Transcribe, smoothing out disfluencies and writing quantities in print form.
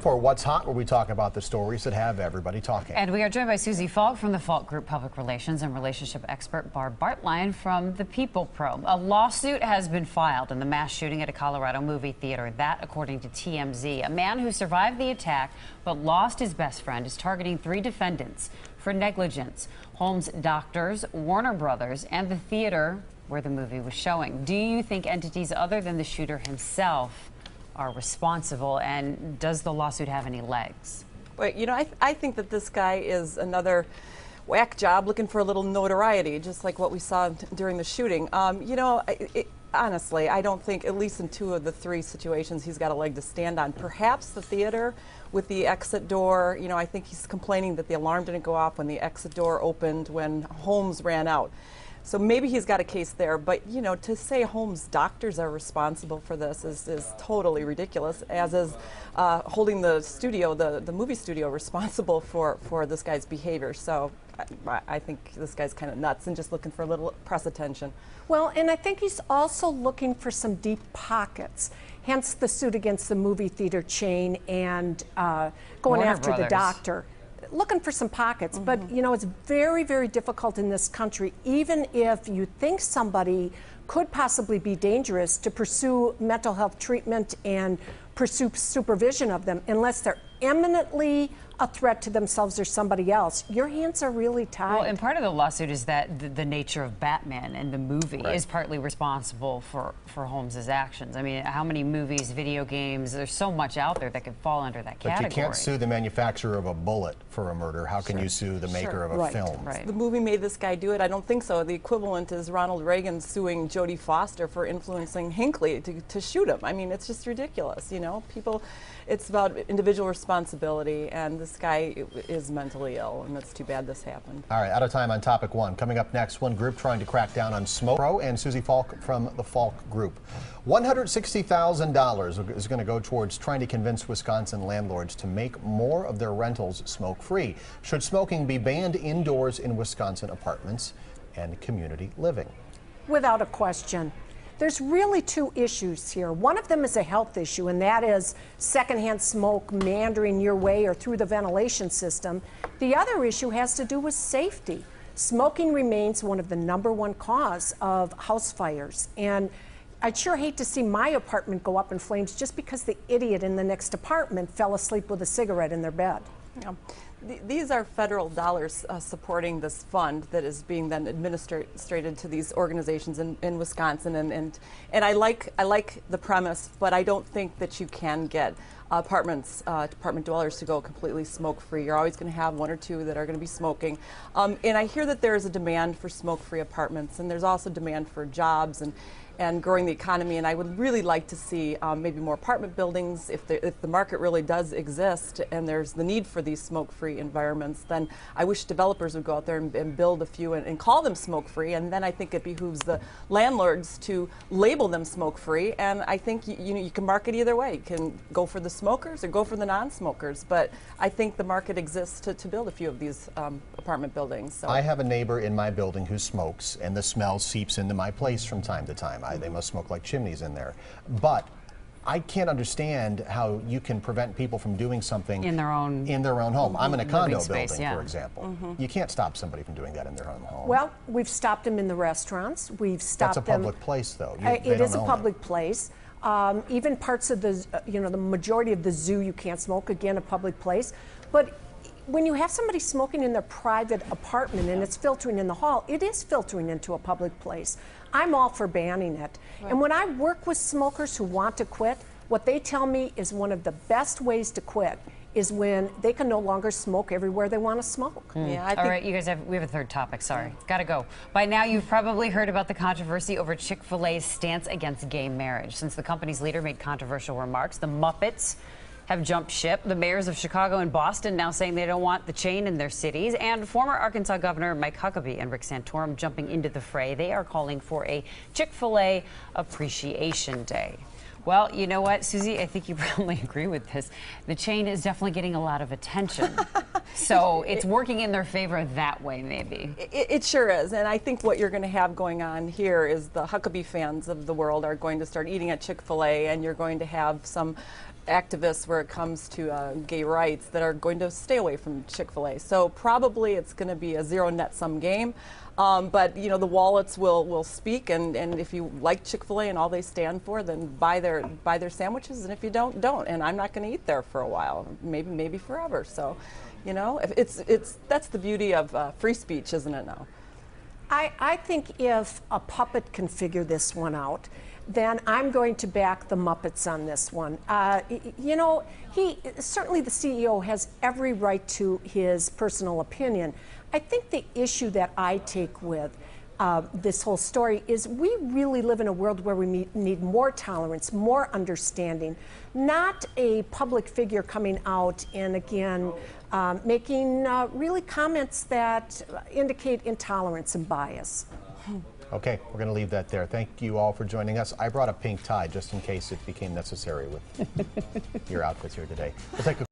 For What's Hot, where we talk about the stories that have everybody talking. And we are joined by Susie Falk from the Falk Group Public Relations and Relationship Expert Barb Bartlein from the People Pro. A lawsuit has been filed in the mass shooting at a Colorado movie theater. That, according to TMZ. A man who survived the attack but lost his best friend is targeting 3 defendants for negligence: Holmes' doctors, Warner Brothers, and the theater where the movie was showing. Do you think entities other than the shooter himself are responsible, and does the lawsuit have any legs? Well, you know, I think that this guy is another whack job looking for a little notoriety, just like what we saw during the shooting. You know, honestly, I don't think, at least in 2 of the 3 situations, he's got a leg to stand on. Perhaps the theater with the exit door, you know, I think he's complaining that the alarm didn't go off when the exit door opened when Holmes ran out. So maybe he's got a case there, but you know, to say Holmes' doctors are responsible for this is totally ridiculous, as is holding the studio, the movie studio, responsible for this guy's behavior. So I think this guy's kind of nuts and just looking for a little press attention. Well, and I think he's also looking for some deep pockets, hence the suit against the movie theater chain and going Warner after Brothers. the doctor. Looking for some pockets, but you know, it's very, very difficult in this country, even if you think somebody could possibly be dangerous, to pursue mental health treatment and pursue supervision of them, unless they're eminently a threat to themselves or somebody else. Your hands are really tied. Well, and part of the lawsuit is that the nature of Batman and the movie Right. is partly responsible for Holmes's actions. I mean, how many movies, video games, there's so much out there that could fall under that category. But you can't sue the manufacturer of a bullet for a murder. How can you sue the maker of a Right. film? Right. The movie made this guy do it? I don't think so. The equivalent is Ronald Reagan suing Jodie Foster for influencing Hinckley to shoot him. I mean, it's just ridiculous, you know? People, it's about individual responsibility, and this guy is mentally ill, and it's too bad this happened. All right, out of time on topic 1. Coming up next, one group trying to crack down on smoke. Pro and Susie Falk from the Falk Group. $160,000 is going to go towards trying to convince Wisconsin landlords to make more of their rentals smoke-free. Should smoking be banned indoors in Wisconsin apartments and community living? Without a question. There's really 2 issues here. One of them is a health issue, and that is secondhand smoke meandering your way or through the ventilation system. The other issue has to do with safety. Smoking remains one of the #1 cause of house fires, and I'd sure hate to see my apartment go up in flames just because the idiot in the next apartment fell asleep with a cigarette in their bed. Yeah. These are federal dollars supporting this fund that is being then administrated to these organizations in Wisconsin, and I like the premise, but I don't think that you can get apartment dwellers to go completely smoke-free. You're always going to have 1 or 2 that are going to be smoking, and I hear that there is a demand for smoke-free apartments, and there's also demand for jobs and growing the economy, and I would really like to see maybe more apartment buildings. If the market really does exist and there's the need for these smoke-free environments, then I wish developers would go out there and build a few and call them smoke-free, and then I think it behooves the landlords to label them smoke-free, and I think you can market either way. You can go for the smokers or go for the non-smokers, but I think the market exists to build a few of these apartment buildings. So. I have a neighbor in my building who smokes, and the smell seeps into my place from time to time. They must smoke like chimneys in there. But I can't understand how you can prevent people from doing something in their own home. I'm in a condo space, building, yeah. for example. You can't stop somebody from doing that in their own home. Well, we've stopped them in the restaurants. We've stopped them. That's a public place, though. It is a public place. Even parts of the, the majority of the zoo, you can't smoke. Again, a public place. But when you have somebody smoking in their private apartment and it's filtering in the hall, it is filtering into a public place. I'm all for banning it. Right. And when I work with smokers who want to quit, what they tell me is one of the best ways to quit is when they can no longer smoke everywhere they want to smoke. Yeah, All right, you guys we have a 3rd topic. Sorry, gotta go. By now, you've probably heard about the controversy over Chick-fil-A's stance against gay marriage. Since the company's leader made controversial remarks, the Muppets have jumped ship. The mayors of Chicago and Boston now saying they don't want the chain in their cities, and former Arkansas Governor Mike Huckabee and Rick Santorum jumping into the fray. They are calling for a Chick-fil-A Appreciation Day. Well, you know what, Susie, I think you probably agree with this. The chain is definitely getting a lot of attention. So it's working in their favor that way, maybe. It sure is. And I think what you're going to have going on here is the Huckabee fans of the world are going to start eating at Chick-fil-A, and you're going to have some activists where it comes to gay rights that are going to stay away from Chick-fil-A. So probably it's going to be a zero net sum game. But you know, the wallets will speak, and if you like Chick-fil-A and all they stand for, then buy their sandwiches, and if you don't. And I'm not going to eat there for a while, maybe forever. So, you know, that's the beauty of free speech, isn't it now? I think if a puppet can figure this one out, then I'm going to back the Muppets on this one. You know, certainly the CEO has every right to his personal opinion. I think the issue that I take with this whole story is we really live in a world where we need more tolerance, more understanding, not a public figure coming out and again making really comments that indicate intolerance and bias. Okay, we're going to leave that there. Thank you all for joining us. I brought a pink tie just in case it became necessary with your outfits here today. We'll take a